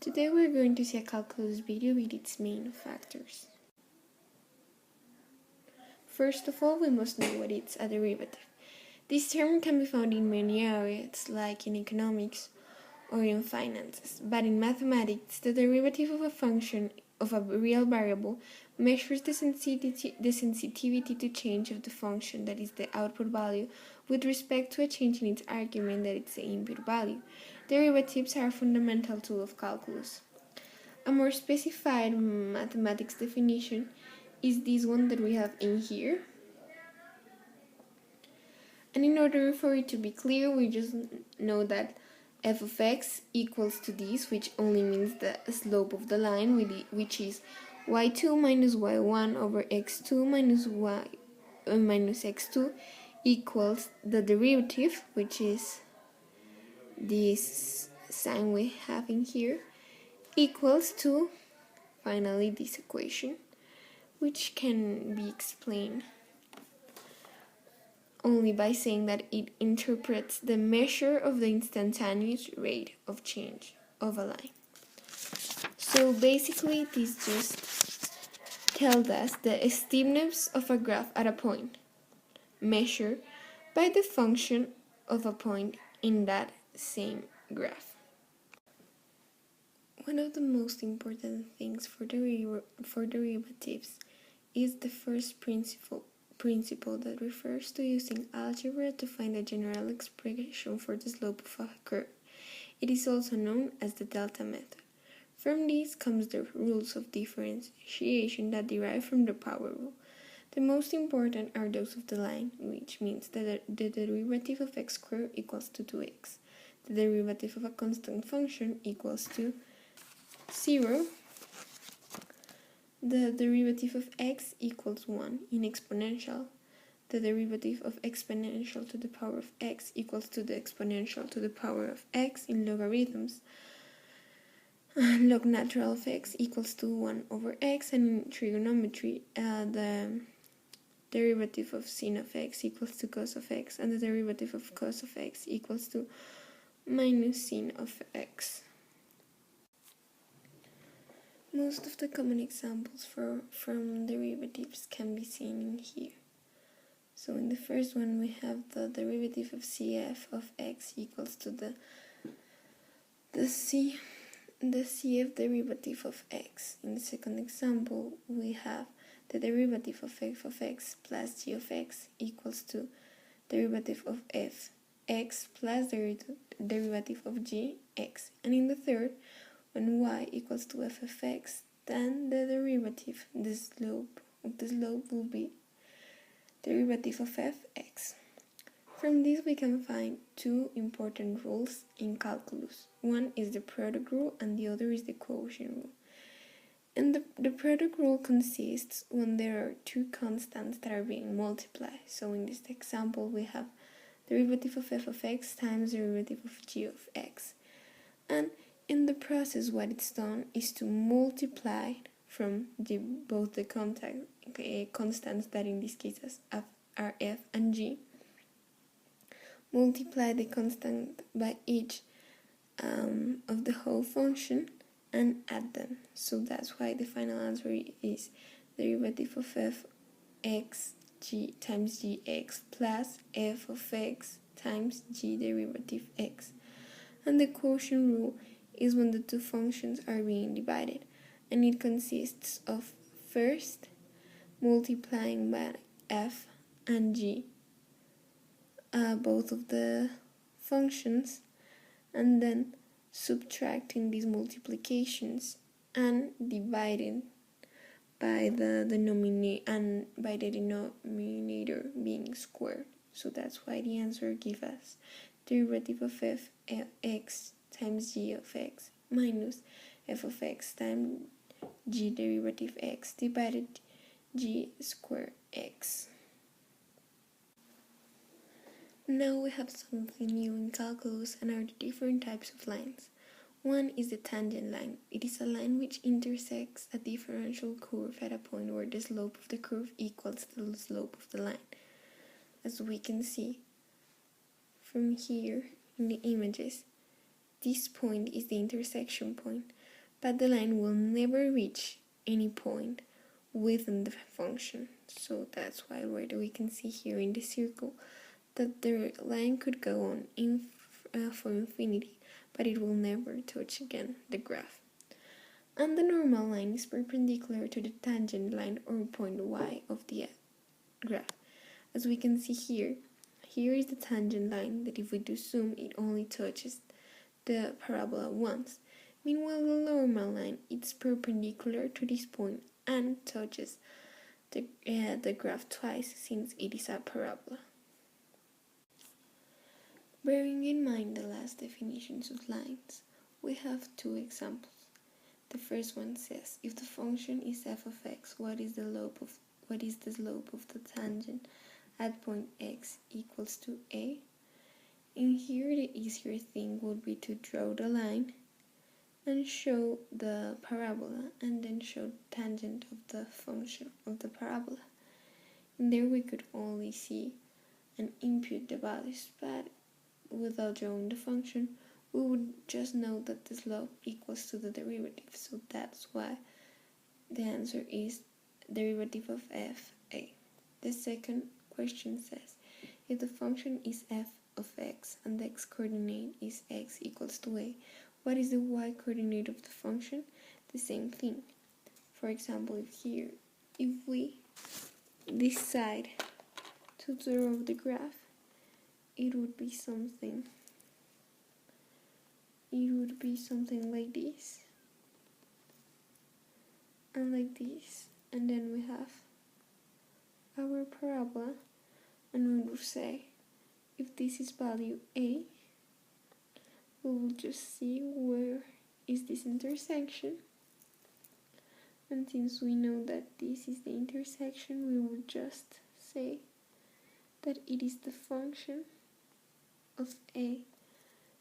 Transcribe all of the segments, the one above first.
Today we're going to see a calculus video with its main factors. First of all, we must know what is a derivative. This term can be found in many areas, like in economics or in finances, but in mathematics, the derivative of a function of a real variable measures the sensitivity to change of the function, that is the output value, with respect to a change in its argument, that is the input value. Derivatives are a fundamental tool of calculus. A more specified mathematics definition is this one that we have in here. And in order for it to be clear, we just know that f of x equals to this, which only means the slope of the line, which is y2 minus y1 over x2 minus y minus x2 equals the derivative, which is this sign we have in here, equals to finally this equation, which can be explained only by saying that it interprets the measure of the instantaneous rate of change of a line. So basically this just tells us the steepness of a graph at a point, measured by the function of a point in that same graph. One of the most important things for derivatives is the first principle that refers to using algebra to find a general expression for the slope of a curve. It is also known as the delta method. From this comes the rules of differentiation that derive from the power rule. The most important are those of the line, which means that the derivative of x squared equals to 2x. The derivative of a constant function equals to 0. The derivative of x equals 1 in exponential. The derivative of exponential to the power of x equals to the exponential to the power of x in logarithms. Log natural of x equals to 1 over x, and in trigonometry, the derivative of sin of x equals to cos of x, and the derivative of cos of x equals to minus sin of x. Most of the common examples from derivatives can be seen in here. So in the first one we have the derivative of cf of x equals to the cf derivative of x. In the second example we have the derivative of f of x plus g of x equals to derivative of f x plus the derivative of g x. And in the third, when y equals to f of x, then the derivative, the slope will be derivative of fx. From this we can find two important rules in calculus. One is the product rule and the other is the quotient rule. And the product rule consists when there are two constants that are being multiplied. So in this example we have derivative of f of x times derivative of g of x. And in the process, what it's done is to multiply from both the constants that in this case are f and g, multiply the constant by each of the whole function and add them. So that's why the final answer is derivative of f x g times gx plus f of x times g derivative x. And the quotient rule is when the two functions are being divided, and it consists of first multiplying by f and g both of the functions, and then subtracting these multiplications and dividing by the denominator being squared. So that's why the answer gives us derivative of f x times g of x minus f of x times g derivative x divided g squared x. Now we have something new in calculus, and are the different types of lines. One is the tangent line. It is a line which intersects a differential curve at a point where the slope of the curve equals the slope of the line. As we can see from here in the images, this point is the intersection point. but the line will never reach any point within the function. So that's why we can see here in the circle that the line could go on for infinity, but it will never touch again the graph. And the normal line is perpendicular to the tangent line or point y of the graph. As we can see here is the tangent line that if we do zoom, it only touches the parabola once. Meanwhile, the normal line is perpendicular to this point and touches the graph twice since it is a parabola. Bearing in mind the last definitions of lines, we have two examples. The first one says, if the function is f of x, what is the slope of the tangent at point x equals to a? And here the easier thing would be to draw the line and show the parabola and then show the tangent of the function of the parabola. And there we could only see and input the values, but without drawing the function, we would just know that the slope equals to the derivative. So that's why the answer is derivative of fa. The second question says, if the function is f of x and the x-coordinate is x equals to a, what is the y-coordinate of the function? The same thing. For example, if we decide to draw the graph, it would be something like this and like this, and then we have our parabola, and we will say if this is value a, we will just see where is this intersection, and since we know that this is the intersection, we will just say that it is the function of a.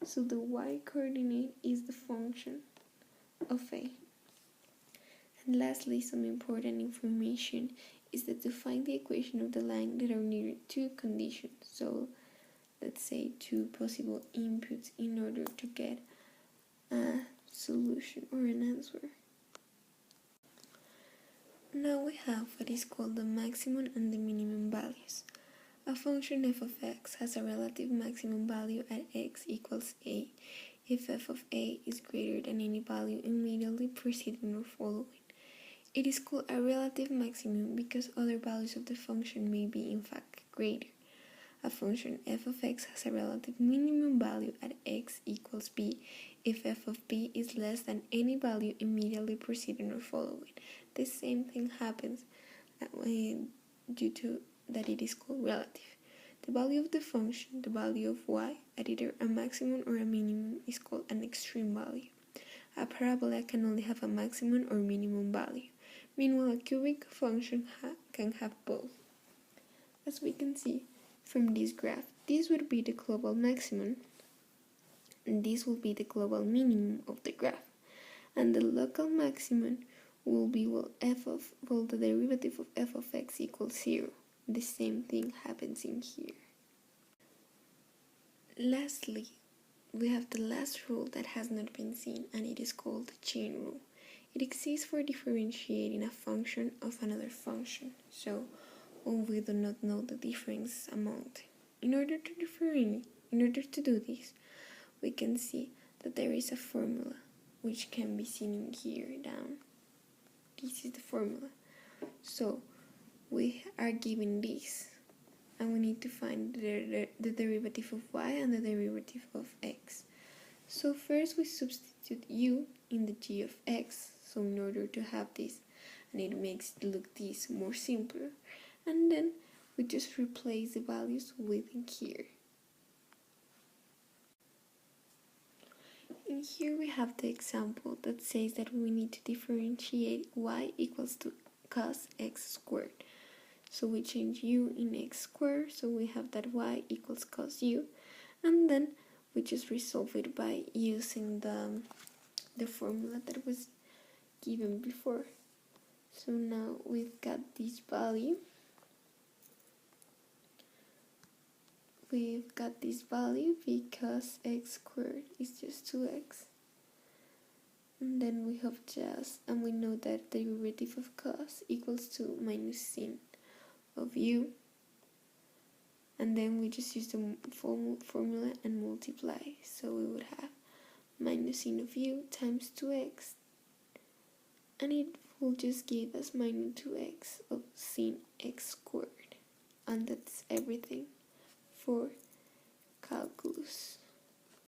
So the y-coordinate is the function of a. And lastly, some important information is that to find the equation of the line, there are needed two conditions. So let's say two possible inputs in order to get a solution or an answer. Now we have what is called the maximum and the minimum values. A function f of x has a relative maximum value at x equals a if f of a is greater than any value immediately preceding or following. It is called a relative maximum because other values of the function may be in fact greater. A function f of x has a relative minimum value at x equals b if f of b is less than any value immediately preceding or following. The same thing happens due to that it is called relative. The value of the function, the value of y, at either a maximum or a minimum is called an extreme value. A parabola can only have a maximum or minimum value. Meanwhile, a cubic function can have both. As we can see from this graph, this would be the global maximum, and this will be the global minimum of the graph. And the local maximum will be the derivative of f of x equals 0. The same thing happens in here. Lastly, we have the last rule that has not been seen, and it is called the chain rule. It exists for differentiating a function of another function. So, when we do not know the difference among them. In order to do this, we can see that there is a formula which can be seen in here down. This is the formula. So, we are given this, and we need to find the derivative of y and the derivative of x. So first we substitute u in the g of x, so in order to have this, and it makes it look this more simpler, and then we just replace the values within here. In here we have the example that says that we need to differentiate y equals to cos x squared. So we change u in x squared, so we have that y equals cos u, and then we just resolve it by using the formula that was given before. So now we've got this value. We've got this value because x squared is just 2x. And then we have just, and we know that the derivative of cos equals to minus sin of u. And then we just use the formula and multiply. So we would have minus sin of u times 2x. And it will just give us minus 2x of sin x